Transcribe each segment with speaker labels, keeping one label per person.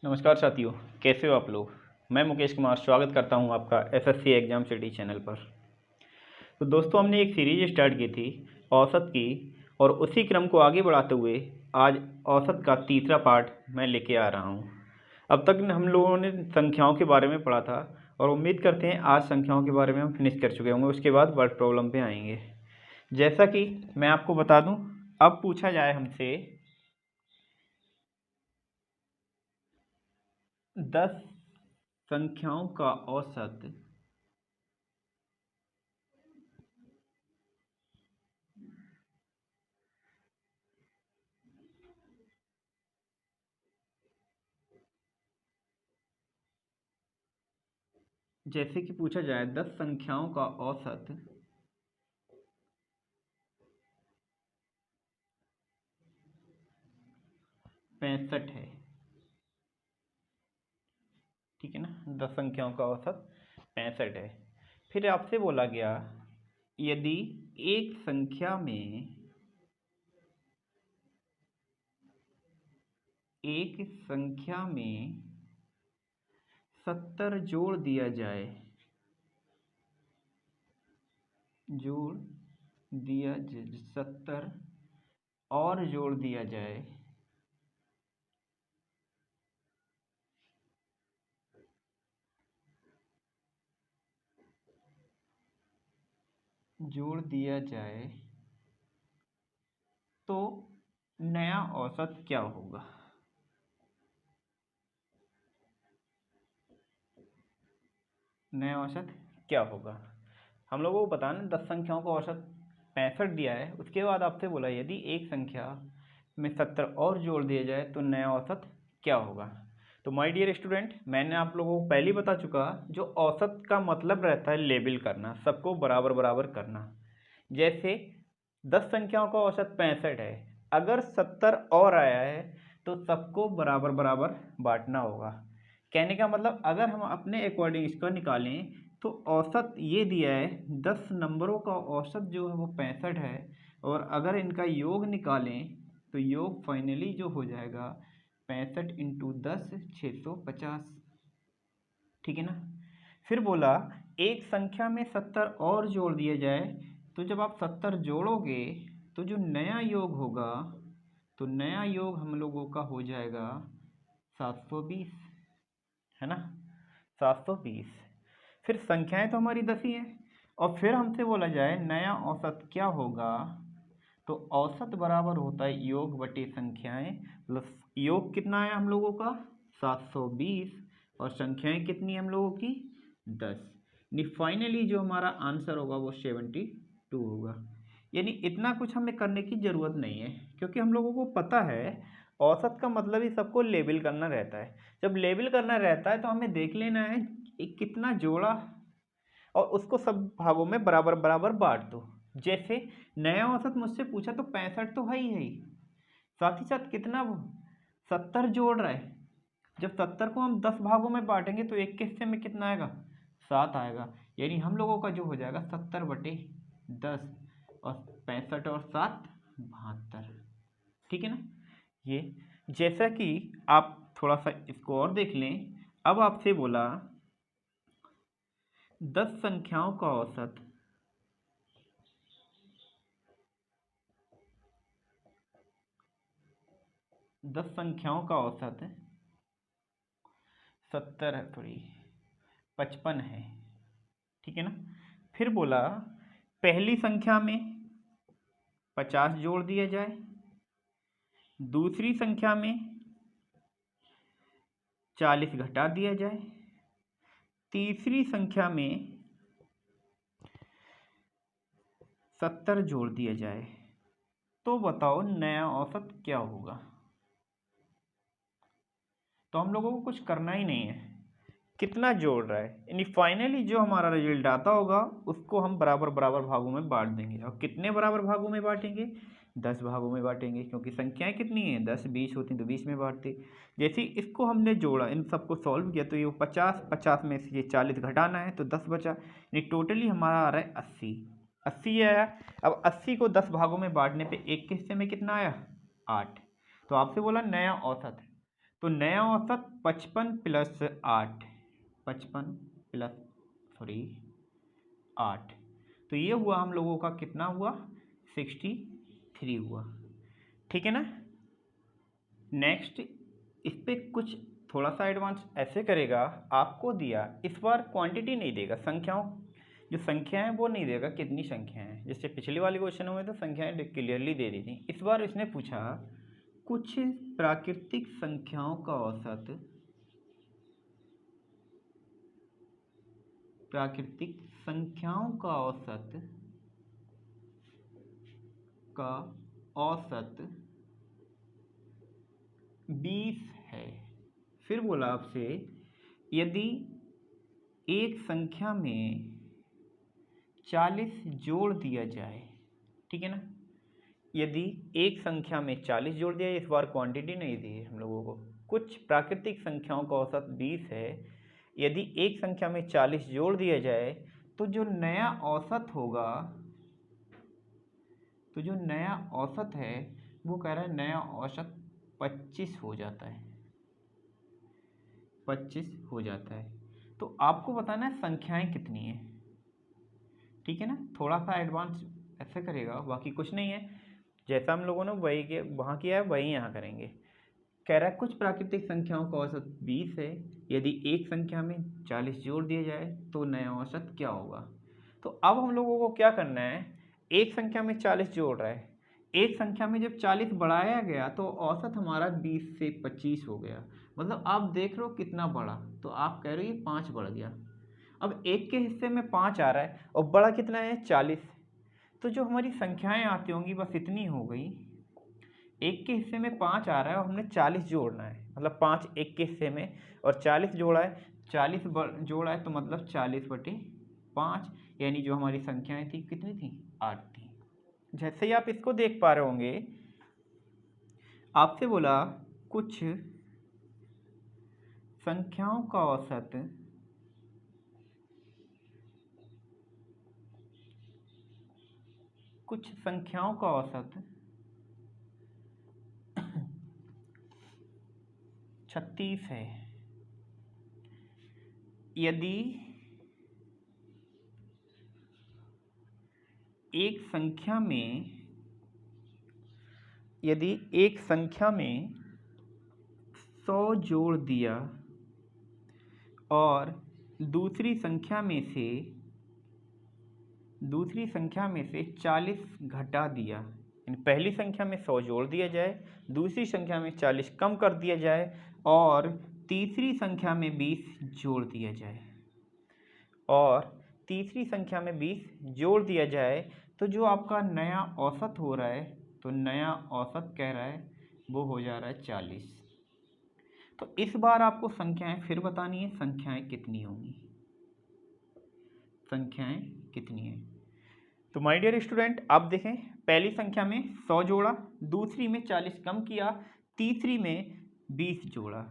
Speaker 1: नमस्कार साथियों, कैसे हो आप लोग। मैं मुकेश कुमार स्वागत करता हूं आपका एसएससी एग्जाम सिटी चैनल पर। तो दोस्तों, हमने एक सीरीज स्टार्ट की थी औसत की, और उसी क्रम को आगे बढ़ाते हुए आज औसत का तीसरा पार्ट मैं लेके आ रहा हूं। अब तक हम लोगों ने संख्याओं के बारे में पढ़ा था और उम्मीद करते हैं आज संख्याओं के बारे में हम फिनिश कर चुके होंगे। उसके बाद वर्ड प्रॉब्लम पे आएंगे। जैसा कि मैं आपको बता दूं, अब पूछा जाए हमसे 10 संख्याओं का औसत जैसे कि पूछा जाए 10 संख्याओं का औसत 65 है। ठीक है ना, 10 संख्याओं का औसत 65 है। फिर आपसे बोला गया, यदि एक संख्या में 70 जोड़ दिया जाए, जोड़ दिया 70 और जोड़ दिया जाए, जोड़ दिया जाए तो नया औसत क्या होगा। नया औसत क्या होगा। हम लोगों को पता ना 10 संख्याओं का औसत 65 दिया है। उसके बाद आपसे बोला यदि एक संख्या में 70 और जोड़ दिया जाए तो नया औसत क्या होगा। तो माय डियर स्टूडेंट, मैंने आप लोगों को पहले ही बता चुका, जो औसत का मतलब रहता है लेबल करना, सबको बराबर बराबर करना। जैसे 10 संख्याओं का औसत 65 है, अगर 70 और आया है तो सबको बराबर बराबर बांटना होगा। कहने का मतलब अगर हम अपने अकॉर्डिंग इसको निकालें तो औसत ये दिया है, 10 नंबरों का औसत जो है वो 65 है, और अगर इनका योग निकालें तो योग फाइनली जो हो जाएगा 65 इंटू 10 650। ठीक है ना। फिर बोला एक संख्या में 70 और जोड़ दिए जाए, तो जब आप 70 जोड़ोगे तो जो नया योग होगा, तो नया योग हम लोगों का हो जाएगा 720, है ना, 720। फिर संख्याएं तो हमारी 10 ही हैं, और फिर हमसे बोला जाए नया औसत क्या होगा, तो औसत बराबर होता है योग बटे संख्याएं प्लस योग कितना है हम लोगों का 720, और संख्याएं कितनी हम लोगों की 10। यानी फाइनली जो हमारा आंसर होगा वो 72 होगा। यानी इतना कुछ हमें करने की ज़रूरत नहीं है, क्योंकि हम लोगों को पता है औसत का मतलब ही सबको लेबल करना रहता है। जब लेबल करना रहता है तो हमें देख लेना है कितना जोड़ा, और उसको सब भागों में बराबर बराबर बांट दो। जैसे नया औसत मुझसे पूछा तो 65 तो है ही, साथ ही साथ कितना 70 जोड़ रहा है। जब 70 को हम 10 भागों में बांटेंगे तो एक के हिस्से में कितना आएगा, 7 आएगा। यानी हम लोगों का जो हो जाएगा 70 बटे 10, और 65 और 7 72। ठीक है ना। ये जैसा कि आप थोड़ा सा इसको और देख लें, अब आपसे बोला 10 संख्याओं का औसत 10 संख्याओं का औसत 70 है, थोड़ी 55 है। ठीक है ना। फिर बोला पहली संख्या में 50 जोड़ दिया जाए, दूसरी संख्या में 40 घटा दिया जाए, तीसरी संख्या में 70 जोड़ दिया जाए, तो बताओ नया औसत क्या होगा। तो हम लोगों को कुछ करना ही नहीं है, कितना जोड़ रहा है, यानी फाइनली जो हमारा रिजल्ट आता होगा उसको हम बराबर बराबर भागों में बांट देंगे। और कितने बराबर भागों में बांटेंगे, 10 भागों में बांटेंगे, क्योंकि संख्याएं कितनी हैं 10, 20 होती तो 20 में बांटते। जैसे इसको हमने जोड़ा, इन सबको सॉल्व किया, तो ये 50 में से ये 40 घटाना है तो 10 बचा, यानी टोटली हमारा आ रहा है 80 आया। अब 80 को 10 भागों में बांटने पर एक के हिस्से में कितना आया 8। तो आपसे बोला नया औसत, तो नया औसत 55 प्लस 8, 55 प्लस 8, तो ये हुआ हम लोगों का कितना हुआ, 63 हुआ। ठीक है ना। नेक्स्ट इस पे कुछ थोड़ा सा एडवांस ऐसे करेगा, आपको दिया, इस बार क्वांटिटी नहीं देगा, संख्याओं जो संख्याएं वो नहीं देगा कितनी संख्याएं हैं, जैसे पिछले वाले क्वेश्चन में तो संख्याएं क्लियरली दे दी थी। इस बार इसने पूछा कुछ प्राकृतिक संख्याओं का औसत, प्राकृतिक संख्याओं का औसत 20 है। फिर बोला आपसे यदि एक संख्या में 40 जोड़ दिया जाए, ठीक है ना, यदि एक संख्या में 40 जोड़ दिया, इस बार क्वांटिटी नहीं दी है हम लोगों को, कुछ प्राकृतिक संख्याओं का औसत 20 है, यदि एक संख्या में 40 जोड़ दिया जाए तो जो नया औसत होगा, तो जो नया औसत है वो कह रहा है नया औसत 25 हो जाता है, 25 हो जाता है। तो आपको बताना है संख्याएं कितनी हैं, ठीक है ना। थोड़ा सा एडवांस ऐसे करेगा, बाकी कुछ नहीं है, जैसा हम लोगों ने वही के वहाँ किया है वही यहाँ करेंगे। कह रहा है कुछ प्राकृतिक संख्याओं का औसत 20 है, यदि एक संख्या में 40 जोड़ दिया जाए तो नया औसत क्या होगा। तो अब हम लोगों को क्या करना है, एक संख्या में 40 जोड़ रहा है, एक संख्या में जब 40 बढ़ाया गया तो औसत हमारा 20 से 25 हो गया, मतलब आप देख रहे हो कितना बढ़ा, तो आप कह रहे हो ये 5 बढ़ गया। अब एक के हिस्से में 5 आ रहा है और बड़ा कितना है 40, तो जो हमारी संख्याएं आती होंगी बस इतनी हो गई। एक के हिस्से में 5 आ रहा है और हमने 40 जोड़ना है, मतलब 5 एक के हिस्से में और 40 जोड़ा है, 40 जोड़ा है तो मतलब 40/5, यानी जो हमारी संख्याएं थी कितनी थी, 8 थी। जैसे ही आप इसको देख पा रहे होंगे, आपसे बोला कुछ संख्याओं का औसत, कुछ संख्याओं का औसत 36 है, यदि एक संख्या में 100 जोड़ दिया और दूसरी संख्या में से 40 घटा दिया, यानी पहली संख्या में 100 जोड़ दिया जाए, दूसरी संख्या में 40 कम कर दिया जाए और तीसरी संख्या में 20 जोड़ दिया जाए, तो जो आपका नया औसत हो रहा है, तो नया औसत कह रहा है वो हो जा रहा है 40। तो इस बार आपको संख्याएं फिर बतानी है, संख्याएं कितनी होंगी, संख्याएं कितनी हैं। तो माय डियर स्टूडेंट, आप देखें पहली संख्या में 100 जोड़ा, दूसरी में 40 कम किया, तीसरी में 20 जोड़ा।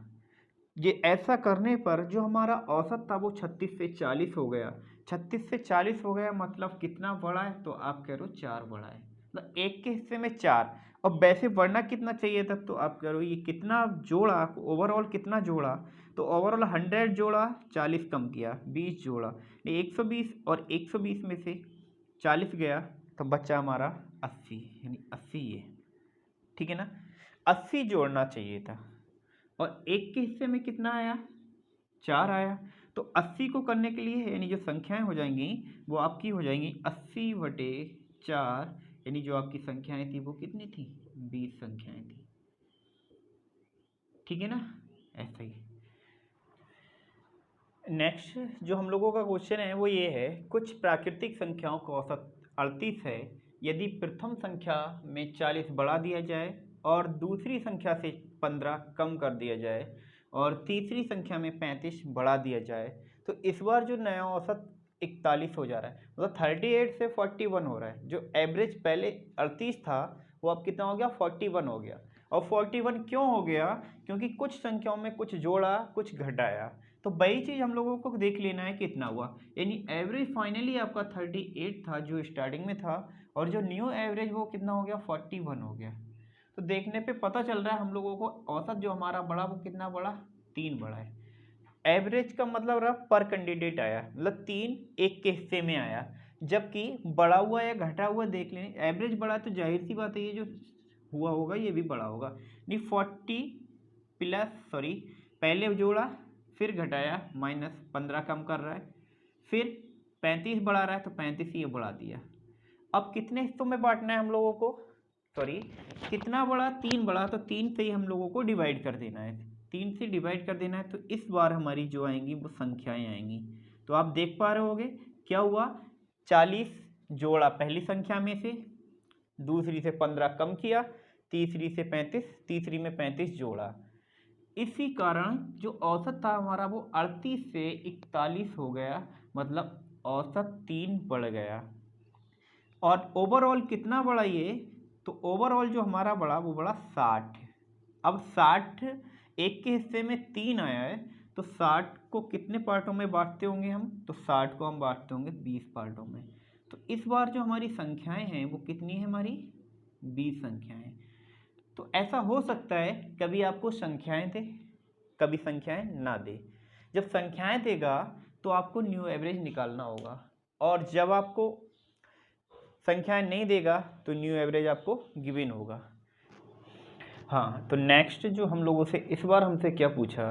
Speaker 1: ये ऐसा करने पर जो हमारा औसत था वो 36 से 40 हो गया, 36 से 40 हो गया, मतलब कितना बढ़ा है, तो आप कह रहे हो 4 बढ़ा है, मतलब एक के हिस्से में 4, और वैसे बढ़ना कितना चाहिए था, तो आप कह रहे हो ये कितना जोड़ा, ओवरऑल कितना जोड़ा, तो ओवरऑल 100 जोड़ा, 40 कम किया, 20 जोड़ा, 120, और 120 में से 40 गया तो बच्चा हमारा 80, यानी 80 ये, ठीक है ना, 80 जोड़ना चाहिए था, और एक के हिस्से में कितना आया, 4 आया। तो 80 को करने के लिए यानी जो संख्याएं हो जाएंगी वो आपकी हो जाएंगी 80/4, यानी जो आपकी संख्याएं थी वो कितनी थी, 20 संख्याएं थी, ठीक है ना, ऐसा ही। नेक्स्ट जो हम लोगों का क्वेश्चन है वो ये है, कुछ प्राकृतिक संख्याओं का औसत 38 है, यदि प्रथम संख्या में 40 बढ़ा दिया जाए और दूसरी संख्या से 15 कम कर दिया जाए और तीसरी संख्या में 35 बढ़ा दिया जाए, तो इस बार जो नया औसत 41 हो जा रहा है, मतलब 38 से 41 हो रहा है, जो एवरेज पहले 38 था वो अब कितना हो गया, 41 हो गया। और 41 क्यों हो गया, क्योंकि कुछ संख्याओं में कुछ जोड़ा कुछ घटाया, तो वही चीज़ हम लोगों को देख लेना है कितना हुआ, यानी एवरेज फाइनली आपका 38 था जो स्टार्टिंग में था, और जो न्यू एवरेज वो कितना हो गया, 41 हो गया। तो देखने पे पता चल रहा है हम लोगों को औसत जो हमारा बढ़ा वो कितना बढ़ा, 3 बढ़ा है। एवरेज का मतलब रहा पर कैंडिडेट आया, मतलब 3 एक के हिस्से में आया, जबकि बढ़ा हुआ या घटा हुआ देख लें, एवरेज बढ़ा तो जाहिर सी बात है ये जो हुआ होगा ये भी बढ़ा होगा। नहीं 40 प्लस सॉरी पहले जोड़ा फिर घटाया -15 कम कर रहा है, फिर 35 बढ़ा रहा है तो 35 ये बढ़ा दिया। अब कितने हिस्सों में बांटना है हम लोगों को, सॉरी कितना बड़ा, 3 बड़ा, तो 3 से ही हम लोगों को डिवाइड कर देना है, 3 से डिवाइड कर देना है। तो इस बार हमारी जो आएंगी वो संख्याएं आएंगी। तो आप देख पा रहे होगे क्या हुआ, 40 जोड़ा पहली संख्या में से, दूसरी से 15 कम किया, तीसरी से 35, तीसरी में 35 जोड़ा। इसी कारण जो औसत था हमारा वो 38 से 41 हो गया, मतलब औसत 3 बढ़ गया। और ओवरऑल कितना बढ़ा ये, तो ओवरऑल जो हमारा बढ़ा वो बढ़ा 60। अब 60 एक के हिस्से में 3 आया है, तो 60 को कितने पार्टों में बांटते होंगे हम, तो 60 को हम बांटते होंगे 20 पार्टों में। तो इस बार जो हमारी संख्याएं हैं वो कितनी है हमारी, 20 संख्याएं। तो ऐसा हो सकता है कभी आपको संख्याएं दे, कभी संख्याएं ना दे। जब संख्याएं देगा तो आपको न्यू एवरेज निकालना होगा, और जब आपको संख्याएं नहीं देगा तो न्यू एवरेज आपको गिवन होगा। हाँ, तो नेक्स्ट जो हम लोगों से इस बार हमसे क्या पूछा,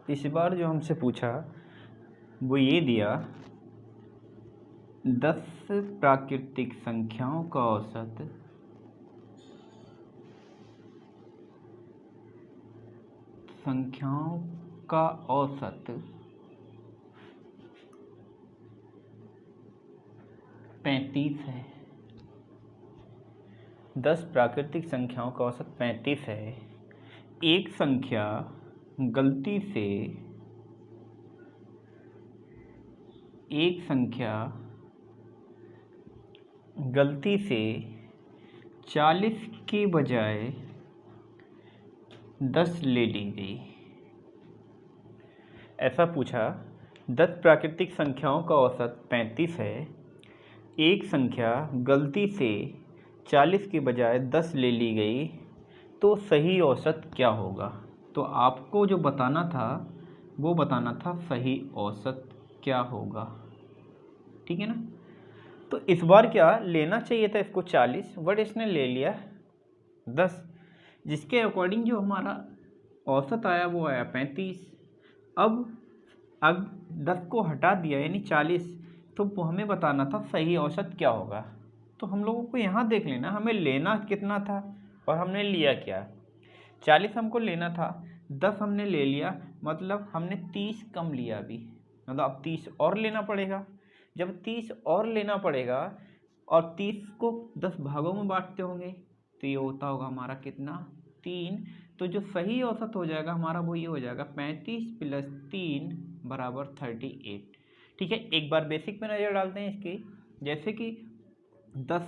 Speaker 1: इस बार जो हमसे पूछा वो ये दिया 10 प्राकृतिक संख्याओं का औसत संख्याओं का औसत 35 है। 10 प्राकृतिक संख्याओं का औसत 35 है। एक संख्या गलती से एक संख्या गलती से 40 के बजाय 10 ले ली गई। ऐसा पूछा 10 प्राकृतिक संख्याओं का औसत 35 है, एक संख्या गलती से 40 के बजाय 10 ले ली गई, तो सही औसत क्या होगा। तो आपको जो बताना था वो बताना था सही औसत क्या होगा, ठीक है ना। तो इस बार क्या लेना चाहिए था इसको 40, बट इसने ले लिया 10, जिसके अकॉर्डिंग जो हमारा औसत आया वो आया 35। अब 10 को हटा दिया यानी 40, तो हमें बताना था सही औसत क्या होगा। तो हम लोगों को यहाँ देख लेना हमें लेना कितना था और हमने लिया क्या। 40 हमको लेना था, 10 हमने ले लिया, मतलब हमने 30 कम लिया अभी, मतलब अब 30 और लेना पड़ेगा। जब 30 और लेना पड़ेगा और 30 को 10 भागों में बांटते होंगे तो ये होता होगा हमारा कितना, 3। तो जो सही औसत हो जाएगा हमारा वो ये हो जाएगा 35 + 3 = 38। ठीक है, एक बार बेसिक पे नज़र डालते हैं इसकी। जैसे कि 10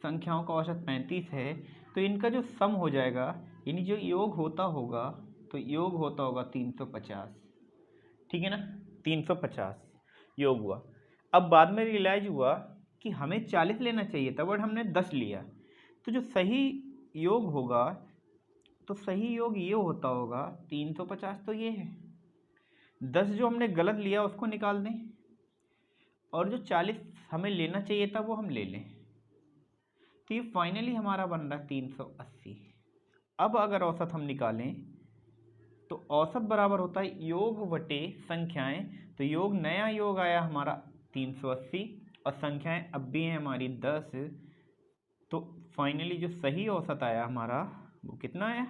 Speaker 1: संख्याओं का औसत 35 है, तो इनका जो सम हो जाएगा यानी जो योग होता होगा, तो योग होता होगा 350, ठीक है ना, 350 योग हुआ। अब बाद में रियलाइज हुआ कि हमें 40 लेना चाहिए था बट हमने 10 लिया, तो जो सही योग होगा, तो सही योग ये होता होगा 350, तो ये है 10 जो हमने गलत लिया उसको निकाल दें, और जो 40 हमें लेना चाहिए था वो हम ले लें, तो ये फाइनली हमारा बन रहा है 380। अब अगर औसत हम निकालें तो औसत बराबर होता है योग बटे संख्याएं। तो योग नया योग आया हमारा 380 और संख्याएं अब भी हैं हमारी 10, तो फाइनली जो सही औसत आया हमारा वो कितना आया,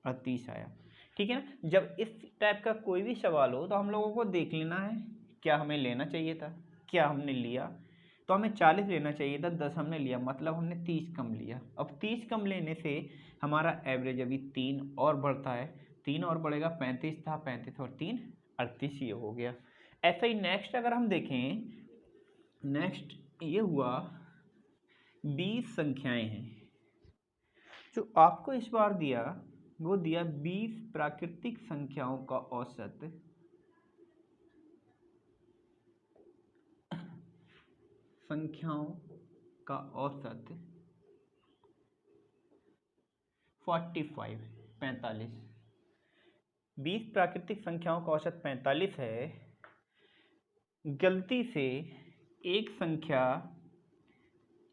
Speaker 1: 38 आया। ठीक है ना। जब इस टाइप का कोई भी सवाल हो तो हम लोगों को देख लेना है क्या हमें लेना चाहिए था, क्या हमने लिया। तो हमें 40 लेना चाहिए था, 10 हमने लिया, मतलब हमने 30 कम लिया। अब 30 कम लेने से हमारा एवरेज अभी 3 और बढ़ता है, 3 और बढ़ेगा, 35 था, 35 और 3 38 ये हो गया। ऐसा ही नेक्स्ट अगर हम देखें, नेक्स्ट ये हुआ 20 संख्याएं हैं जो आपको इस बार दिया, वो दिया 20 प्राकृतिक संख्याओं का औसत संख्याओं का औसत 45 45। 20 प्राकृतिक संख्याओं का औसत 45 है। गलती से एक संख्या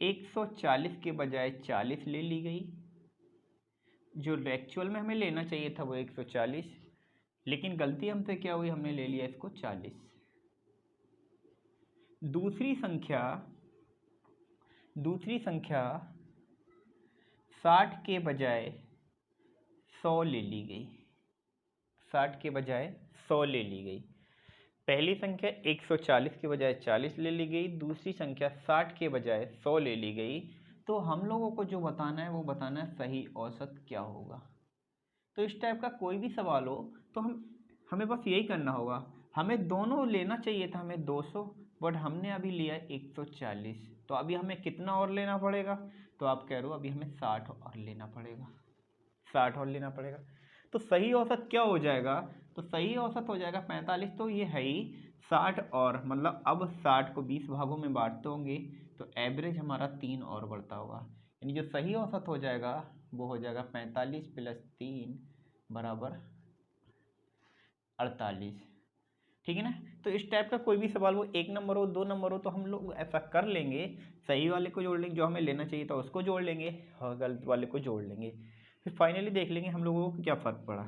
Speaker 1: 140 के बजाय 40 ले ली गई। जो एक्चुअल में हमें लेना चाहिए था वो 140, लेकिन गलती हमसे क्या हुई, हमने ले लिया इसको 40। दूसरी संख्या 60 के बजाय 100 ले ली गई। 60 के बजाय 100 ले ली गई। पहली संख्या 140 के बजाय 40 ले ली गई, दूसरी संख्या 60 के बजाय 100 ले ली गई। तो हम लोगों को जो बताना है वो बताना है सही औसत क्या होगा। तो इस टाइप का कोई भी सवाल हो तो हमें बस यही करना होगा। हमें दोनों लेना चाहिए था, हमें 200, बट हमने अभी लिया 140। तो अभी हमें कितना और लेना पड़ेगा, तो आप कह रहे हो अभी हमें 60 और लेना पड़ेगा, 60 और लेना पड़ेगा। तो सही औसत क्या हो जाएगा, तो सही औसत हो जाएगा 45। तो ये है ही 60 और, मतलब अब 60 को 20 भागों में बांटते होंगे तो एवरेज हमारा 3 और बढ़ता होगा। यानी जो सही औसत हो जाएगा वो हो जाएगा 45 + 3 = 48। ठीक है ना। तो इस टाइप का कोई भी सवाल हो, 1 नंबर हो 2 नंबर हो, तो हम लोग ऐसा कर लेंगे, सही वाले को जोड़ लेंगे, जो हमें लेना चाहिए था उसको जोड़ लेंगे और गलत वाले को जोड़ लेंगे। फिर फाइनली देख लेंगे हम लोगों को क्या फ़र्क पड़ा।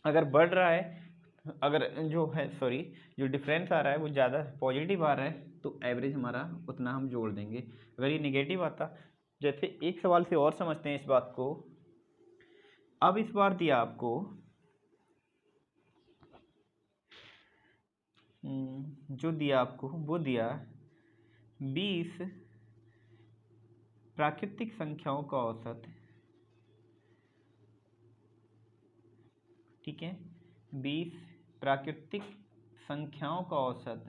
Speaker 1: अगर बढ़ रहा है, अगर जो है जो डिफरेंस आ रहा है वो ज़्यादा पॉजिटिव आ रहा है तो एवरेज हमारा उतना हम जोड़ देंगे। अगर ये निगेटिव आता, जैसे एक सवाल से और समझते हैं इस बात को। अब इस बार दिया आपको जो दिया आपको वो दिया 20 प्राकृतिक संख्याओं का औसत। ठीक है, 20 प्राकृतिक संख्याओं का औसत,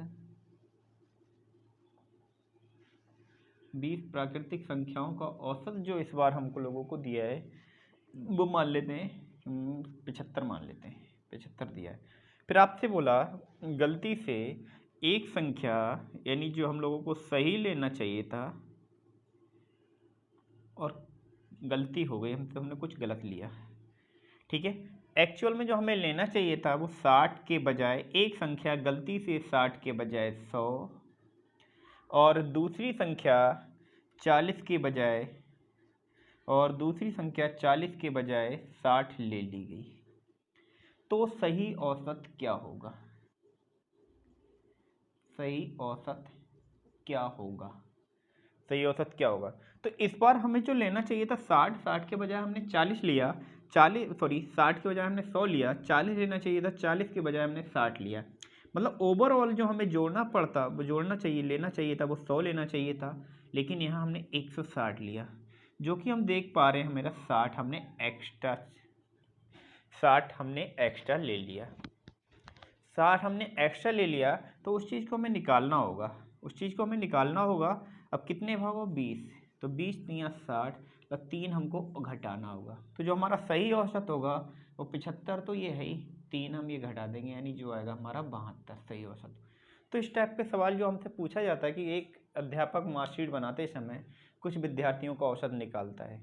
Speaker 1: 20 प्राकृतिक संख्याओं का औसत जो इस बार हमको लोगों को दिया है वो मान लेते हैं 75 मान लेते हैं, 75 दिया है। फिर आपसे बोला गलती से एक संख्या, यानी जो हम लोगों को सही लेना चाहिए था और गलती हो गई, हमने कुछ गलत लिया। ठीक है, एक्चुअल में जो हमें लेना चाहिए था वो 60 के बजाय, एक संख्या गलती से 60 के बजाय 100 और दूसरी संख्या 40 के बजाय, और दूसरी संख्या 40 के बजाय 60 ले ली गई। तो सही औसत क्या होगा, सही औसत क्या होगा, सही औसत क्या होगा। तो इस बार हमें जो लेना चाहिए था 60 के बजाय हमने 40 लिया, 60 के बजाय हमने 100 लिया, 40 लेना चाहिए था, 40 के बजाय हमने 60 लिया। मतलब ओवरऑल जो हमें जोड़ना पड़ता, वो जोड़ना चाहिए, लेना चाहिए था वो 100 लेना चाहिए था, लेकिन यहाँ हमने 160 लिया, जो कि हम देख पा रहे हैं मेरा 60 हमने एक्स्ट्रा ले लिया। 60 हमने एक्स्ट्रा ले लिया, तो उस चीज़ को हमें निकालना होगा, उस चीज़ को हमें निकालना होगा। अब कितने भागों, 20, तो 20 × 60 तो 3 हमको घटाना होगा। तो जो हमारा सही औसत होगा वो 75, तो ये है ही 3 हम ये घटा देंगे, यानी जो आएगा हमारा 72 सही औसत। तो इस टाइप के सवाल जो हमसे पूछा जाता है कि एक अध्यापक मार्कशीट बनाते समय कुछ विद्यार्थियों का औसत निकालता है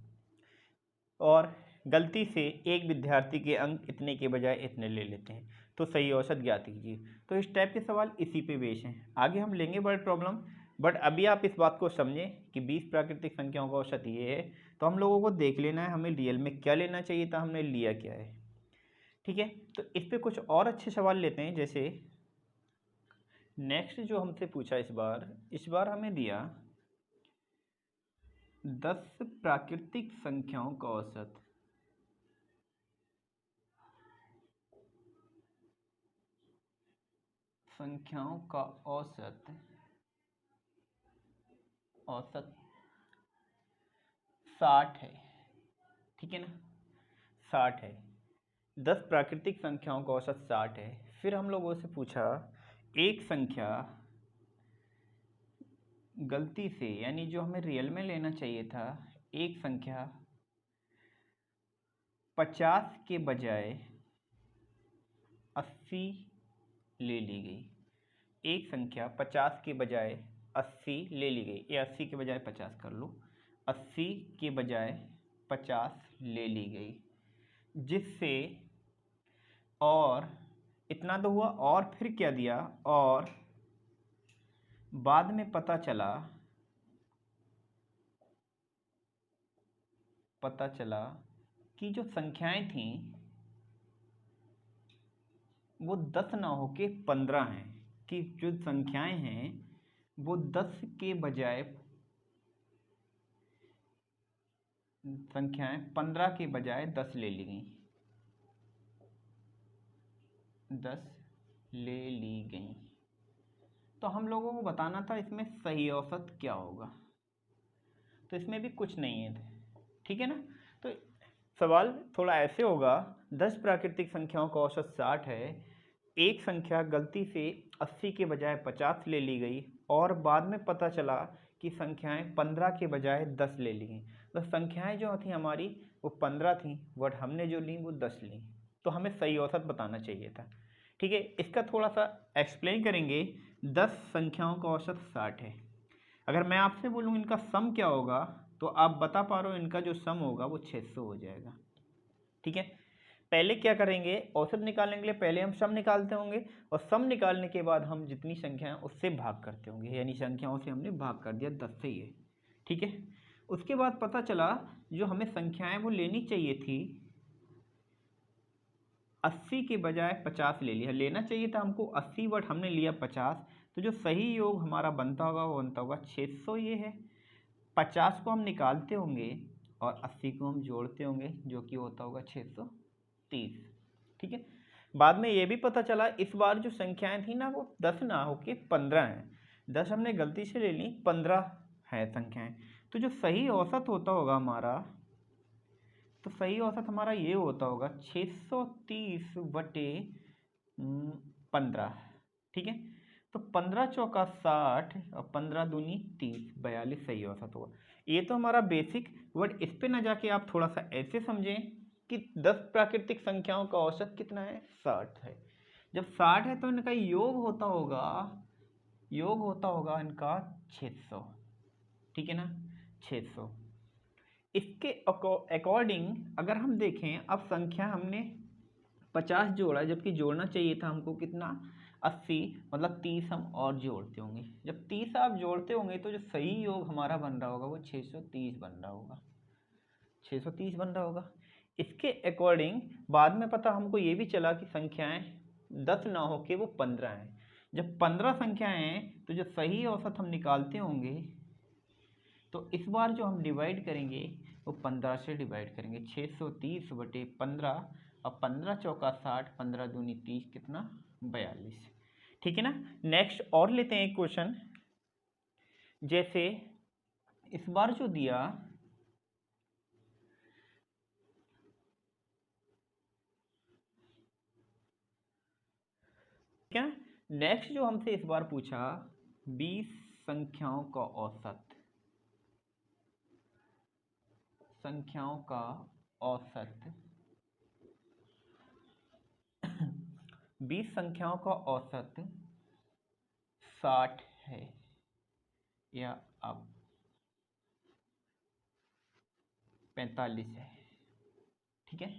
Speaker 1: और गलती से एक विद्यार्थी के अंक इतने के बजाय इतने ले लेते हैं, तो सही औसत ज्ञात कीजिए। तो इस टाइप के सवाल इसी पे बेस हैं। आगे हम लेंगे वर्ड प्रॉब्लम, बट अभी आप इस बात को समझें कि 20 प्राकृतिक संख्याओं का औसत ये है, तो हम लोगों को देख लेना है हमें रियल में क्या लेना चाहिए था, हमने लिया क्या है। ठीक है, तो इस पर कुछ और अच्छे सवाल लेते हैं। जैसे नेक्स्ट जो हमसे पूछा इस बार हमें दिया 10 प्राकृतिक संख्याओं का औसत। संख्याओं का औसत 60 है। ठीक है ना, 60 है। 10 प्राकृतिक संख्याओं का औसत 60 है। फिर हम लोगों से पूछा एक संख्या गलती से, यानी जो हमें रियल में लेना चाहिए था, एक संख्या 50 के बजाय 80 ले ली गई। एक संख्या 50 के बजाय 80 ले ली गई, या 80 के बजाय 50 कर लो, 80 के बजाय 50 ले ली गई, जिससे और इतना तो हुआ, और फिर क्या दिया, और बाद में पता चला कि जो संख्याएं थीं वो 10 ना होके 15 हैं, कि जो संख्याएं हैं वो 10 के बजाय, संख्याएं 15 के बजाय 10 ले ली गई, 10 ले ली गई। तो हम लोगों को बताना था इसमें सही औसत क्या होगा, तो इसमें भी कुछ नहीं है, ठीक है ना। तो सवाल थोड़ा ऐसे होगा, 10 प्राकृतिक संख्याओं का औसत 60 है, एक संख्या गलती से 80 के बजाय 50 ले ली गई, और बाद में पता चला कि संख्याएं 15 के बजाय 10 ले ली गई। तो संख्याएं जो थी हमारी वो 15 थी, बट हमने जो ली वो 10 ली, तो हमें सही औसत बताना चाहिए था, ठीक है। इसका थोड़ा सा एक्सप्लेन करेंगे। 10 संख्याओं का औसत 60 है, अगर मैं आपसे बोलूँ इनका सम क्या होगा, तो आप बता पा रहे हो इनका जो सम होगा वो 600 हो जाएगा, ठीक है। पहले क्या करेंगे, औसत निकालने के लिए पहले हम सम निकालते होंगे, और सम निकालने के बाद हम जितनी संख्या है उससे भाग करते होंगे, यानी संख्याओं से हमने भाग कर दिया 10 से ये, ठीक है। उसके बाद पता चला जो हमें संख्याएं वो लेनी चाहिए थी 80 के बजाय 50 ले लिया, लेना चाहिए था हमको 80 बट हमने लिया 50, तो जो सही योग हमारा बनता होगा वो बनता होगा 600, ये है। 50 को हम निकालते होंगे और 80 को हम जोड़ते होंगे, जो कि होता होगा 630, ठीक है। बाद में ये भी पता चला इस बार जो संख्याएं थी ना वो 10 ना होके 15 हैं, 10 हमने गलती से ले ली, 15 है संख्याएं, तो जो सही औसत होता होगा हमारा, तो सही औसत हमारा ये होता होगा 630 बटे 15, ठीक है। तो 15 चौका 60 और 15 दूनी 30, 42 सही औसत होगा। ये तो हमारा बेसिक, बट इस पे ना जाके आप थोड़ा सा ऐसे समझें कि 10 प्राकृतिक संख्याओं का औसत कितना है, 60 है। जब 60 है तो इनका योग होता होगा इनका 600, ठीक है ना, 600। इसके अकॉर्डिंग अगर हम देखें, अब संख्या हमने 50 जोड़ा, जबकि जोड़ना चाहिए था हमको कितना, 80, मतलब 30 हम और जोड़ते होंगे। जब 30 आप जोड़ते होंगे तो जो सही योग हमारा बन रहा होगा वो 630 बन रहा होगा, 630 बन रहा होगा। इसके अकॉर्डिंग बाद में पता हमको ये भी चला कि संख्याएं 10 ना होके वो 15 हैं। जब 15 संख्याएं हैं तो जो सही औसत हम निकालते होंगे, तो इस बार जो हम डिवाइड करेंगे वो 15 से डिवाइड करेंगे, 630 बटे 15, और 15 चौका 60, 15 दूनी 30, कितना, 42, ठीक है ना। नेक्स्ट और लेते हैं एक क्वेश्चन, जैसे इस बार जो दिया, क्या, नेक्स्ट जो हमसे इस बार पूछा 20 संख्याओं का औसत, संख्याओं का औसत 20 संख्याओं का औसत 60 है, या अब 45 है, ठीक है।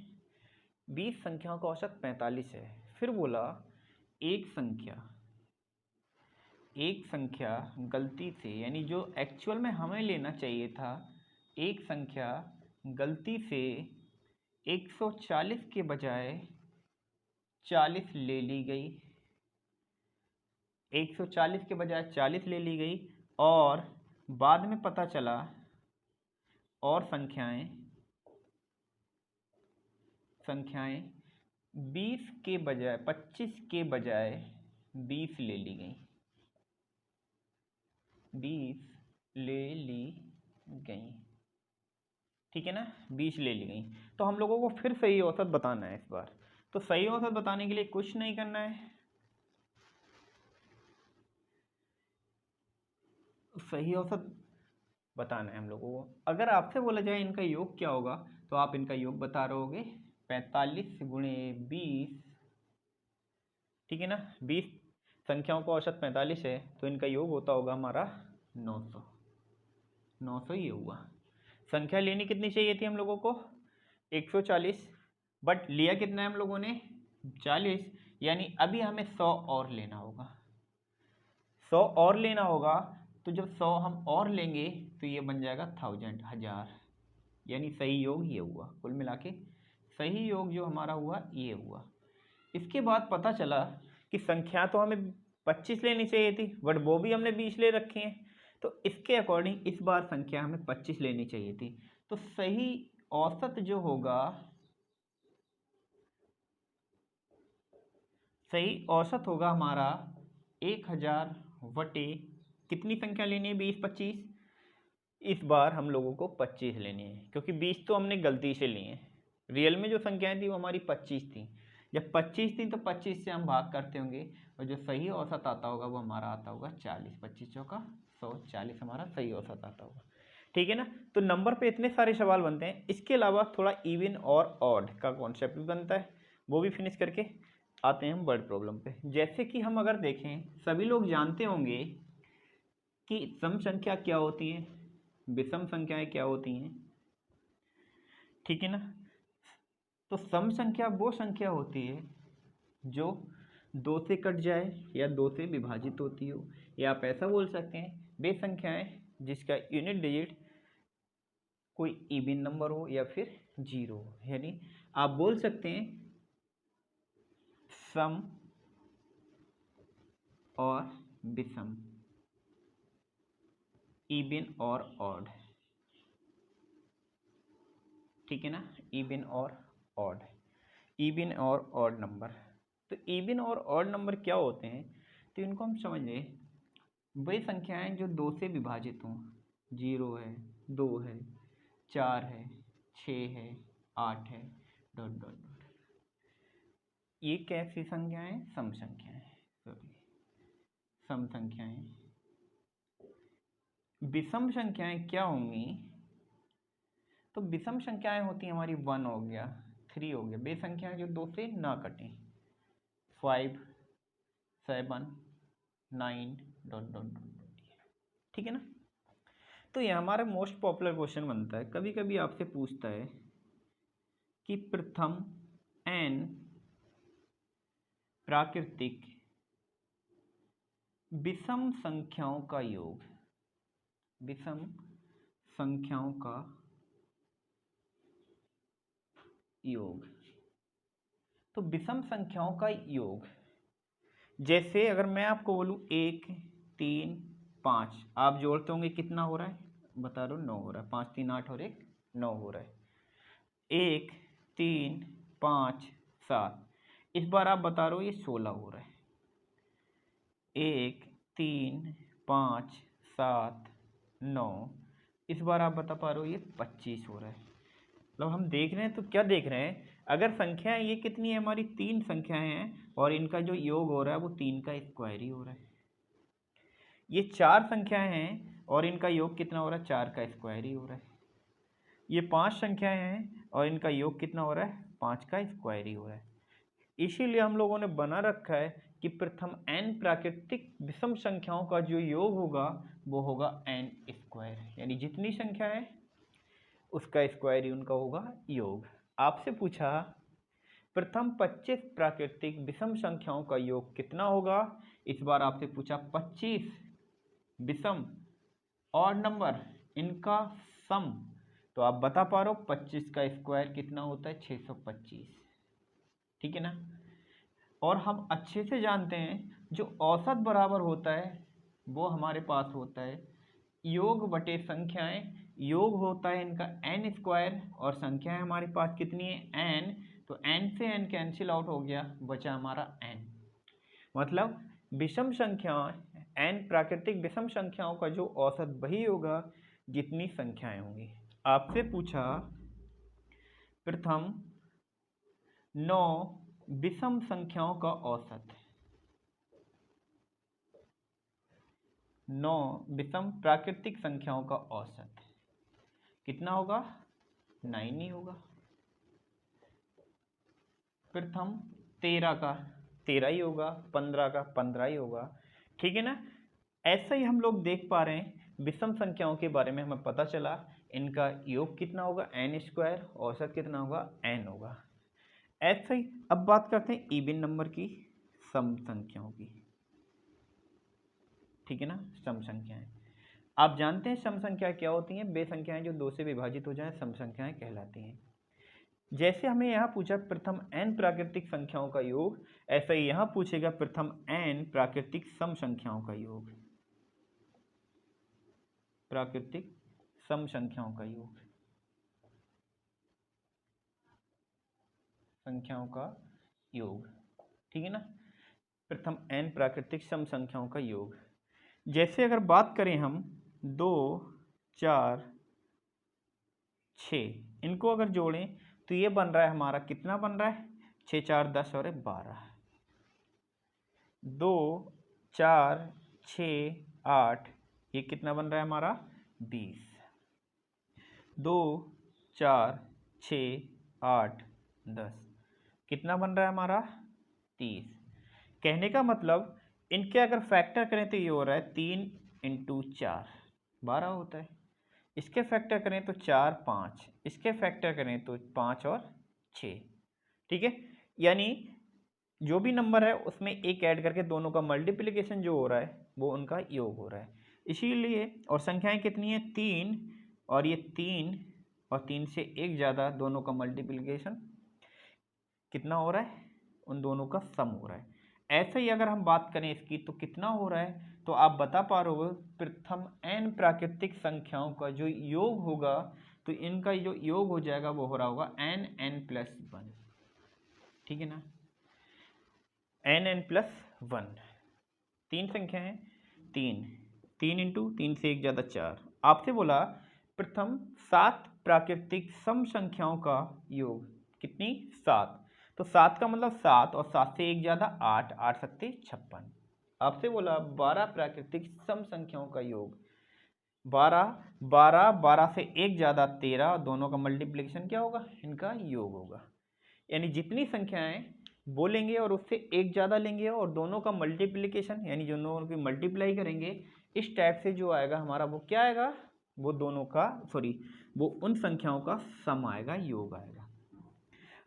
Speaker 1: 20 संख्याओं का औसत 45 है। फिर बोला एक संख्या गलती से, यानी जो एक्चुअल में हमें लेना चाहिए था, एक संख्या गलती से 140 के बजाय 40 ले ली गई, 140 के बजाय 40 ले ली गई, और बाद में पता चला और संख्याएं 20 के बजाय 25 के बजाय 20 ले ली गई, 20 ले ली गई, ठीक है ना, 20 ले ली गई। तो हम लोगों को फिर सही औसत बताना है इस बार। तो सही औसत बताने के लिए कुछ नहीं करना है, सही औसत बताना है हम लोगों को। अगर आपसे बोला जाए इनका योग क्या होगा, तो आप इनका योग बता रहोगे 45 गुणे 20, ठीक है ना। 20 संख्याओं का औसत 45 है, तो इनका योग होता होगा हमारा 900, 900 ये हुआ। संख्या लेनी कितनी चाहिए थी हम लोगों को 140, बट लिया कितना है हम लोगों ने 40, यानी अभी हमें 100 और लेना होगा। 100 और लेना होगा, तो जब 100 हम और लेंगे तो ये बन जाएगा 1000, यानी सही योग ये हुआ। कुल मिला के सही योग जो हमारा हुआ ये हुआ। इसके बाद पता चला कि संख्या तो हमें 25 लेनी चाहिए थी, बट वो भी हमने 20 ले रखे हैं, तो इसके अकॉर्डिंग इस बार संख्या हमें 25 लेनी चाहिए थी। तो सही औसत जो होगा, सही औसत होगा हमारा 1000 बटे कितनी संख्या लेनी है 20 25। इस बार हम लोगों को 25 लेनी है, क्योंकि 20 तो हमने गलती से लिए हैं। रियल में जो संख्याएं थी वो हमारी 25 थी। जब 25 थी तो 25 से हम भाग करते होंगे, और जो सही औसत आता होगा वो हमारा आता होगा 40। 25 चौका 140 हमारा सही औसत आता होगा। ठीक है ना। तो नंबर पे इतने सारे सवाल बनते हैं। इसके अलावा थोड़ा इवन और ऑड का कॉन्सेप्ट भी बनता है, वो भी फिनिश करके आते हैं हम वर्ड प्रॉब्लम पे। जैसे कि हम अगर देखें, सभी लोग जानते होंगे कि सम संख्या क्या होती है, विषम संख्याएं क्या होती हैं। ठीक है ना। तो सम संख्या वो संख्या होती है जो 2 से कट जाए या 2 से विभाजित होती हो, या आप ऐसा बोल सकते हैं वे संख्याएं जिसका यूनिट डिजिट कोई इवन नंबर हो या फिर 0 हो। यानी आप बोल सकते हैं सम और विषम, इवन और ऑड। ठीक है ना। इवन और ऑड, इवन और ऑड नंबर। तो इवन और ऑड नंबर क्या होते हैं, तो इनको हम समझ लें वही संख्याएं जो 2 से विभाजित हों। 0 है, 2 है, 4 है, 6 है, 8 है, डॉट डॉट डॉट। ये कैसी संख्याएं, सम संख्याएं, सॉरी सम संख्याएं। विषम संख्याएं क्या होंगी, तो विषम संख्याएं होती हैं हमारी 1 हो गया, 3 हो गया, वे संख्याएं जो 2 से ना कटें। 5, 7, 9 डॉट डॉट डॉट। ठीक है ना। तो ये हमारा मोस्ट पॉपुलर क्वेश्चन बनता है, कभी कभी आपसे पूछता है कि प्रथम n प्राकृतिक विषम संख्याओं का योग, विषम संख्याओं का योग। तो विषम संख्याओं का योग, जैसे अगर मैं आपको बोलूं 1 3 5, आप जोड़ते होंगे कितना हो रहा है, बता दो 9 हो रहा है। 5 3 8 और 1 9 हो रहा है। 1 3 5 7, इस बार आप बता रहे हो ये 16 हो रहा है। 1 3 5 7 9, इस बार आप बता पा रहे हो ये 25 हो रहा है। मतलब हम देख रहे हैं, तो क्या देख रहे हैं, अगर संख्याएं ये कितनी है हमारी 3 संख्याएं हैं, और इनका जो योग हो रहा है वो 3 का स्क्वायर ही हो रहा है। ये 4 संख्याएं हैं और इनका योग कितना हो रहा है, 4 का स्क्वायर ही हो रहा है। ये 5 संख्याएं हैं और इनका योग कितना हो रहा है, 5 का स्क्वायर ही हो रहा है। इसीलिए हम लोगों ने बना रखा है कि प्रथम n प्राकृतिक विषम संख्याओं का जो योग होगा वो होगा n स्क्वायर, यानी जितनी संख्या है उसका स्क्वायर ही उनका होगा योग। आपसे पूछा प्रथम 25 प्राकृतिक विषम संख्याओं का योग कितना होगा, इस बार आपसे पूछा 25 विषम और नंबर इनका सम, तो आप बता पा रहे हो 25 का स्क्वायर कितना होता है, 625। ठीक है ना। और हम अच्छे से जानते हैं जो औसत बराबर होता है वो हमारे पास होता है योग बटे संख्याएं। योग होता है इनका n स्क्वायर, और संख्याएं हमारे पास कितनी है n, तो n से n कैंसिल आउट हो गया, बचा हमारा n। मतलब विषम संख्याएं n प्राकृतिक विषम संख्याओं का जो औसत वही होगा जितनी संख्याएं होंगी। आपसे पूछा प्रथम 9 विषम संख्याओं का औसत, 9 विषम प्राकृतिक संख्याओं का औसत कितना होगा, 9 ही होगा। प्रथम 13 का 13 ही होगा, 15 का 15 ही होगा। ठीक है ना। ऐसा ही हम लोग देख पा रहे हैं विषम संख्याओं के बारे में हमें पता चला इनका योग कितना होगा n स्क्वायर, औसत कितना होगा n होगा। ऐसे ही अब बात करते हैं इवन नंबर की, सम संख्याओं की, ठीक है ना। सम संख्याएं आप जानते हैं सम संख्या क्या होती हैं, वे संख्याएं जो 2 से विभाजित हो जाएं सम संख्याएं कहलाती हैं। जैसे हमें यहाँ पूछा प्रथम n प्राकृतिक संख्याओं का योग, ऐसा ही यहाँ पूछेगा प्रथम n प्राकृतिक सम संख्याओं का योग, प्राकृतिक सम संख्याओं का योग, संख्याओं का योग, ठीक है ना। प्रथम n प्राकृतिक सम संख्याओं का योग। जैसे अगर बात करें हम 2, 4, 6, इनको अगर जोड़ें तो ये बन रहा है हमारा, कितना बन रहा है 6, 4, 10 और 12, 2, 4, 6, 8, ये कितना बन रहा है हमारा 20, 2, 4, 6, 8, 10, कितना बन रहा है हमारा 30। कहने का मतलब इनके अगर फैक्टर करें तो ये हो रहा है 3 × 4 12 होता है, इसके फैक्टर करें तो 4, 5, इसके फैक्टर करें तो 5 और 6, ठीक है। यानी जो भी नंबर है उसमें एक ऐड करके दोनों का मल्टीप्लिकेशन जो हो रहा है वो उनका योग हो रहा है, इसीलिए। और संख्याएं कितनी है 3, और ये 3 और 3 से एक ज़्यादा, दोनों का मल्टीप्लिकेशन कितना हो रहा है, उन दोनों का सम हो रहा है। ऐसे ही अगर हम बात करें इसकी तो कितना हो रहा है, तो आप बता पा रहे हो प्रथम n प्राकृतिक संख्याओं का जो योग होगा, तो इनका जो योग हो जाएगा वो हो रहा होगा n+1, ठीक है ना, n+1। 3 संख्या है, 3 × 3 से एक ज़्यादा 4। आपसे बोला प्रथम 7 प्राकृतिक सम संख्याओं का योग, कितनी 7, तो 7 का मतलब 7 और 7 से एक ज़्यादा 8, 8 सत्ते 56। आपसे बोला 12 प्राकृतिक सम संख्याओं का योग, 12 से एक ज़्यादा 13, दोनों का मल्टीप्लिकेशन क्या होगा, इनका योग होगा। यानी जितनी संख्याएं बोलेंगे और उससे एक ज़्यादा लेंगे और दोनों का मल्टीप्लिकेशन यानी जो दोनों की मल्टीप्लाई करेंगे, इस टाइप से जो आएगा हमारा वो क्या आएगा, वो दोनों का वो उन संख्याओं का सम आएगा, योग आएगा।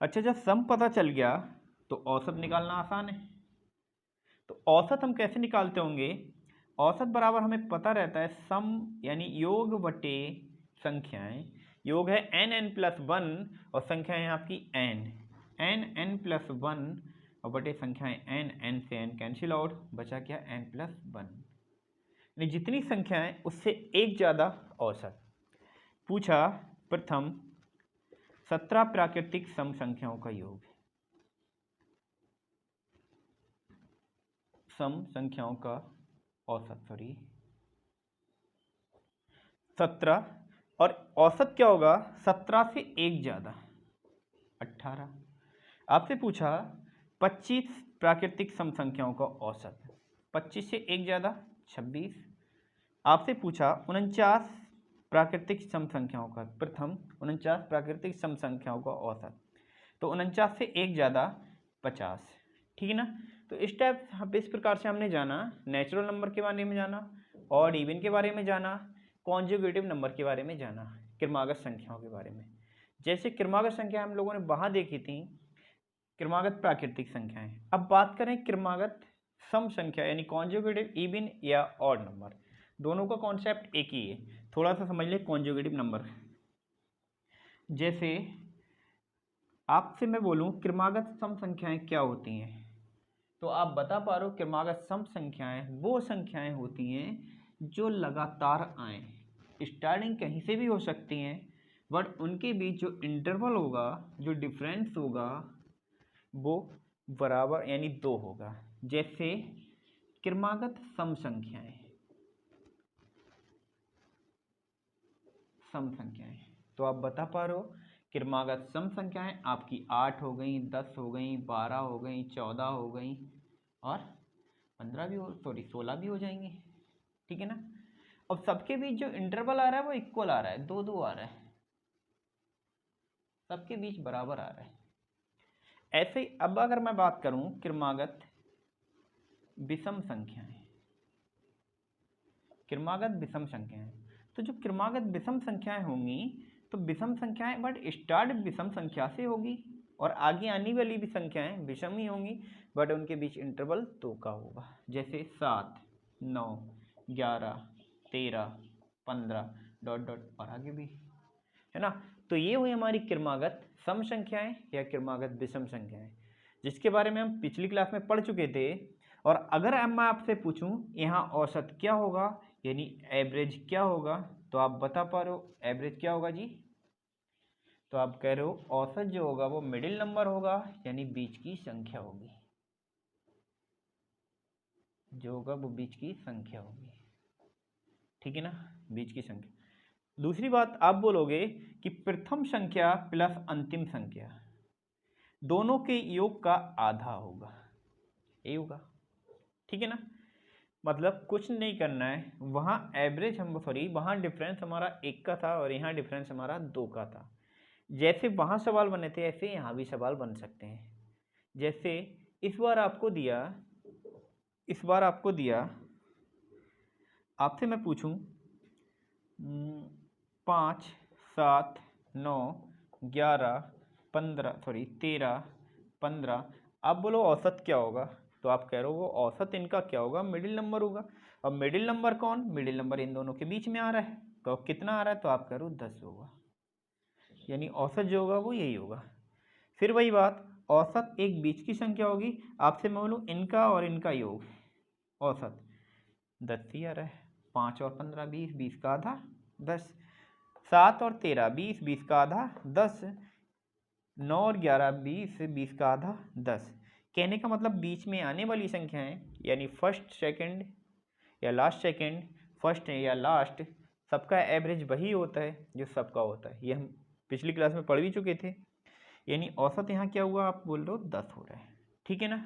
Speaker 1: अच्छा, जब सम पता चल गया तो औसत निकालना आसान है। तो औसत हम कैसे निकालते होंगे, औसत बराबर हमें पता रहता है सम यानी योग बटे संख्याएं, योग है n+1 और संख्याएं हैं आपकी n+1 और बटे संख्याएं n से n कैंसिल आउट, बचा क्या n+1, यानी जितनी संख्याएं उससे एक ज़्यादा औसत। पूछा प्रथम 17 प्राकृतिक सम संख्याओं का योग, सम संख्याओं का औसत 17, और औसत क्या होगा 17 से एक ज़्यादा 18। आपसे पूछा 25 प्राकृतिक सम संख्याओं का औसत, 25 से एक ज़्यादा 26। आपसे पूछा 49 प्राकृतिक सम संख्याओं का, प्रथम 49 प्राकृतिक सम संख्याओं का औसत, तो 49 से एक ज़्यादा 50, ठीक है ना। तो इस टाइप इस प्रकार से हमने जाना नेचुरल नंबर के बारे में जाना, और इवन के बारे में जाना, कॉन्जुगेटिव नंबर के बारे में जाना, क्रमागत संख्याओं के बारे में। जैसे क्रमागत संख्या हम लोगों ने वहाँ देखी थी, क्रमागत प्राकृतिक संख्याएं। अब बात करें क्रमागत सम संख्या यानी कॉन्जुगेटिव इवन या ऑड नंबर, दोनों का कॉन्सेप्ट एक ही है, थोड़ा सा समझ ले कॉन्जुगेटिव नंबर। जैसे आपसे मैं बोलूं क्रमागत सम संख्याएं क्या होती हैं, तो आप बता पा रहे हो क्रमागत सम संख्याएं वो संख्याएं होती हैं जो लगातार आएँ, स्टार्टिंग कहीं से भी हो सकती हैं, बट उनके बीच जो इंटरवल होगा, जो डिफरेंस होगा वो बराबर यानी 2 होगा। जैसे क्रमागत सम संख्याएं, तो आप बता पा रहे हो क्रमागत सम संख्याएं आपकी 8 हो गई, 10 हो गई, 12 हो गई, 14 हो गई और 15 भी 16 भी हो जाएंगी, ठीक है ना। अब सबके बीच जो इंटरवल आ रहा है वो इक्वल आ रहा है, 2-2 आ रहा है, सबके बीच बराबर आ रहा है। ऐसे ही अब अगर मैं बात करूं क्रमागत विषम संख्याएं, क्रमागत विषम संख्याएं, तो जो क्रमागत विषम संख्याएं होंगी तो विषम संख्याएं बट स्टार्ट विषम संख्या से होगी और आगे आने वाली भी संख्याएं विषम ही होंगी बट उनके बीच इंटरवल 2 का होगा। जैसे 7, 9, 11, 13, 15 डॉट डॉट और आगे भी, है ना। तो ये हुई हमारी क्रमागत सम संख्याएं या क्रमागत विषम संख्याएं, जिसके बारे में हम पिछली क्लास में पढ़ चुके थे। और अगर अब मैं आपसे पूछूं यहाँ औसत क्या होगा यानी एवरेज क्या होगा, तो आप बता पा रहे हो एवरेज क्या होगा जी। तो आप कह रहे हो औसत जो होगा वो मिडिल नंबर होगा यानी बीच की संख्या होगी, जो होगा वो बीच की संख्या होगी, ठीक है ना, बीच की संख्या। दूसरी बात आप बोलोगे कि प्रथम संख्या प्लस अंतिम संख्या दोनों के योग का आधा होगा, ये होगा, ठीक है ना। मतलब कुछ नहीं करना है, वहाँ एवरेज हम वहाँ डिफरेंस हमारा 1 का था और यहाँ डिफरेंस हमारा 2 का था। जैसे वहाँ सवाल बने थे ऐसे यहाँ भी सवाल बन सकते हैं। जैसे इस बार आपको दिया आपसे मैं पूछूं 5, 7, 9, 11, 13, 15, आप बोलो औसत क्या होगा, तो आप कह रहे हो वो औसत इनका क्या होगा, मिडिल नंबर होगा। अब मिडिल नंबर कौन, मिडिल नंबर इन दोनों के बीच में आ रहा है, तो कितना आ रहा है, तो आप कह रहे हो 10 होगा, यानी औसत जो होगा वो यही होगा। फिर वही बात, औसत एक बीच की संख्या होगी, आपसे मैं बोलूँ इनका और इनका योग औसत 10 ही आ रहा है, 5 और 15 20, 20 का आधा 10, 7 और 13 20, 20 का आधा 10, 9 और 11 20, 20 का आधा 10। कहने का मतलब बीच में आने वाली संख्याएं यानी फर्स्ट सेकंड या लास्ट सेकंड, फर्स्ट या लास्ट, सबका एवरेज वही होता है जो सबका होता है। ये हम पिछली क्लास में पढ़ भी चुके थे। यानी औसत यहाँ क्या हुआ, आप बोल रहे हो 10 हो रहा है, ठीक है ना।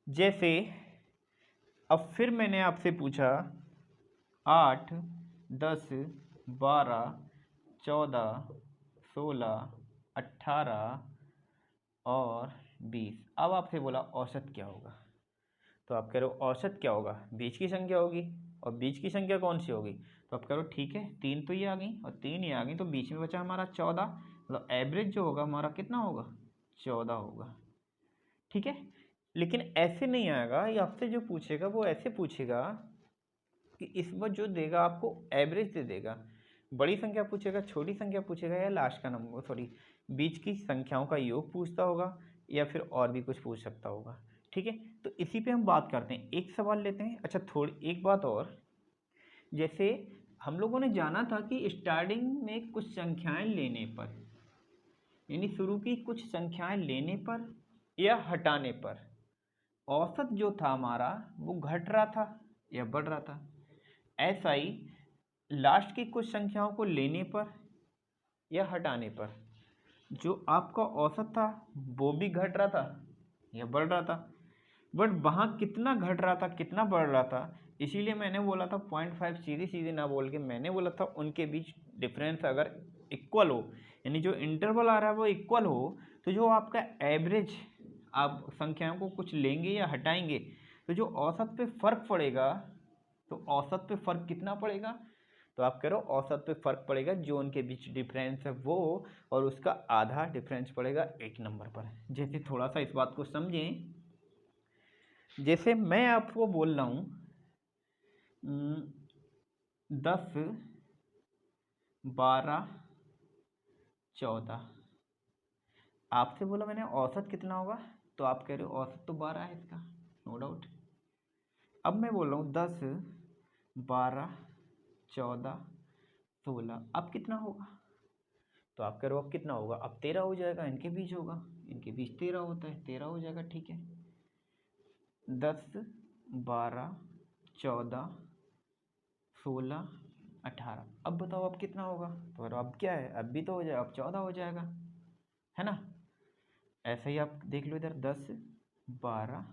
Speaker 1: जैसे अब फिर मैंने आपसे पूछा 8, 10, 12, 14, 16, 18 और 20। अब आपसे बोला औसत क्या होगा, तो आप कह रहे हो औसत क्या होगा, बीच की संख्या होगी, और बीच की संख्या कौन सी होगी, तो आप कह रहे हो ठीक है 3 तो ये आ गई और 3 ये आ गई, तो बीच में बचा हमारा 14, मतलब एवरेज जो होगा हमारा कितना होगा, 14 होगा, ठीक है। लेकिन ऐसे नहीं आएगा, ये आपसे जो पूछेगा वो ऐसे पूछेगा कि इस बार जो देगा आपको एवरेज दे देगा, बड़ी संख्या पूछेगा, छोटी संख्या पूछेगा, या लास्ट का नंबर बीच की संख्याओं का योग पूछता होगा, या फिर और भी कुछ पूछ सकता होगा, ठीक है। तो इसी पे हम बात करते हैं, एक सवाल लेते हैं। अच्छा थोड़ी एक बात और, जैसे हम लोगों ने जाना था कि स्टार्टिंग में कुछ संख्याएं लेने पर, यानी शुरू की कुछ संख्याएं लेने पर या हटाने पर औसत जो था हमारा वो घट रहा था या बढ़ रहा था। ऐसा ही लास्ट की कुछ संख्याओं को लेने पर या हटाने पर जो आपका औसत था वो भी घट रहा था या बढ़ रहा था, बट वहाँ कितना घट रहा था कितना बढ़ रहा था, इसीलिए मैंने बोला था 0.5 सीधे सीधे ना बोल के मैंने बोला था उनके बीच डिफरेंस अगर इक्वल हो, यानी जो इंटरवल आ रहा है वो इक्वल हो, तो जो आपका एवरेज, आप संख्याओं को कुछ लेंगे या हटाएंगे तो जो औसत पे फर्क पड़ेगा, तो औसत पे फर्क कितना पड़ेगा, तो आप कह रहे हो औसत पे फर्क पड़ेगा जो उनके बीच डिफरेंस है वो, और उसका आधा डिफरेंस पड़ेगा 1 नंबर पर। जैसे थोड़ा सा इस बात को समझें, जैसे मैं आपको बोल रहा हूँ 10, 12, 14, आपसे बोला मैंने औसत कितना होगा, तो आप कह रहे हो औसत तो 12 है इसका, नो डाउट। अब मैं बोल रहा हूँ 10, 12, 14, 16, अब कितना होगा, तो आप कह रहे हो अब कितना होगा, अब 13 हो जाएगा, इनके बीच होगा, इनके बीच 13 होता है, 13 हो जाएगा, ठीक है। 10, 12, 14, 16, 18, अब बताओ अब कितना होगा, तो अब क्या है, अब भी तो हो जाएगा, अब 14 हो जाएगा, है ना। ऐसे ही आप देख लो इधर 10, 12,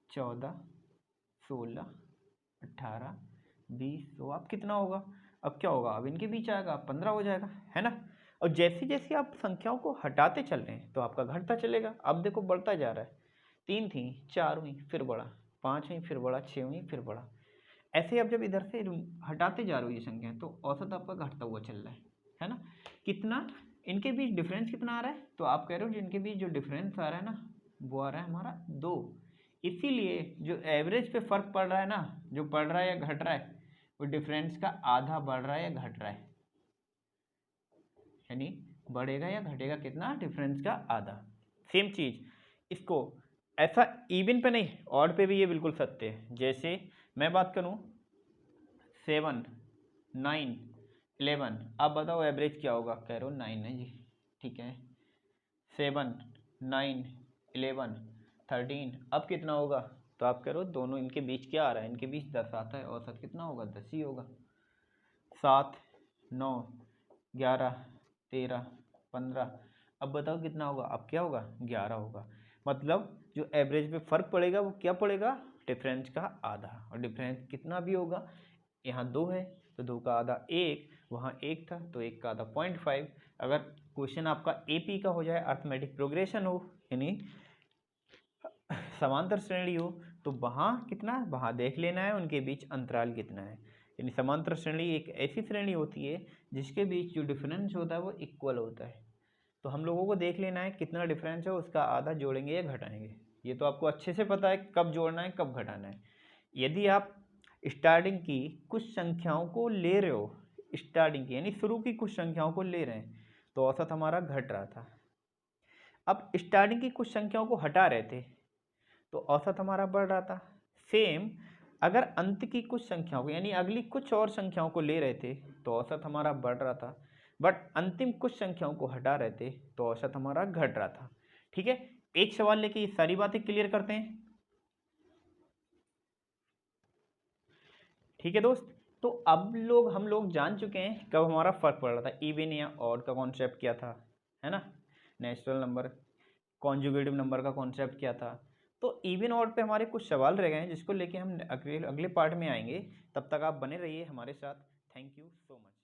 Speaker 1: 14, 16, 18, 20, तो अब कितना होगा, अब क्या होगा, अब इनके बीच आएगा, अब 15 हो जाएगा, है ना। और जैसे जैसे आप संख्याओं को हटाते चल रहे हैं तो आपका घटता चलेगा, अब देखो बढ़ता जा रहा है, 3 थी 4 हुई फिर बढ़ा, 5 हुई फिर बढ़ा, 6 हुई फिर बढ़ा, ऐसे अब जब इधर से हटाते जा रहे हो ये संख्या तो औसत आपका घटता हुआ चल रहा है ना। कितना इनके बीच डिफरेंस कितना आ रहा है, तो आप कह रहे हो जिनके बीच जो डिफरेंस आ रहा है ना वो आ रहा है हमारा 2। इसीलिए जो एवरेज पे फर्क पड़ रहा है ना, जो बढ़ रहा है या घट रहा है, वो डिफरेंस का आधा बढ़ रहा है या घट रहा है, यानी बढ़ेगा या घटेगा कितना, डिफरेंस का आधा। सेम चीज इसको ऐसा इवन पे नहीं, ऑड पे भी ये बिल्कुल सत्य है। जैसे मैं बात करूं 7, 9, 11, अब बताओ एवरेज क्या होगा, कह रहे हो 9 है जी, ठीक है। 7, 9, 11, 13, अब कितना होगा, तो आप कह रहे हो दोनों इनके बीच क्या आ रहा है, इनके बीच 10 आता है, औसत कितना होगा 10 ही होगा। 7, 9, 11, 13, 15, अब बताओ कितना होगा, अब क्या होगा 11 होगा। मतलब जो एवरेज पे फर्क पड़ेगा वो क्या पड़ेगा, डिफरेंस का आधा। और डिफरेंस कितना भी होगा, यहाँ 2 है तो 2 का आधा 1, वहाँ 1 था तो 1 का आधा 0.5। अगर क्वेश्चन आपका AP का हो जाए, अर्थमेटिक प्रोग्रेशन हो, यानी समांतर श्रेणी हो, तो वहाँ कितना, वहाँ देख लेना है उनके बीच अंतराल कितना है। यानी समांतर श्रेणी एक ऐसी श्रेणी होती है जिसके बीच जो डिफरेंस होता है वो इक्वल होता है। तो हम लोगों को देख लेना है कितना डिफरेंस है, उसका आधा जोड़ेंगे या घटाएंगे। ये तो आपको अच्छे से पता है कब जोड़ना है कब घटाना है। यदि आप स्टार्टिंग की कुछ संख्याओं को ले रहे हो, स्टार्टिंग की यानी शुरू की कुछ संख्याओं को ले रहे हैं, तो औसत हमारा घट रहा था। अब स्टार्टिंग की कुछ संख्याओं को हटा रहे थे तो औसत हमारा बढ़ रहा था। सेम अगर अंत की कुछ संख्याओं को यानी अगली कुछ और संख्याओं को ले रहे थे तो औसत हमारा बढ़ रहा था, बट अंतिम कुछ संख्याओं को हटा रहे थे तो औसत हमारा घट रहा था। ठीक है, एक सवाल लेके ये सारी बातें क्लियर करते हैं। ठीक है दोस्त, तो अब हम लोग जान चुके हैं कब हमारा फर्क पड़ रहा था, इवन या ऑड का कॉन्सेप्ट क्या था, है ना, नेचुरल नंबर, कॉन्जुगेटिव नंबर का कॉन्सेप्ट क्या था। तो इवन ऑड पे हमारे कुछ सवाल रह गए हैं जिसको लेके हम अगले पार्ट में आएंगे। तब तक आप बने रहिए हमारे साथ। Thank you so much.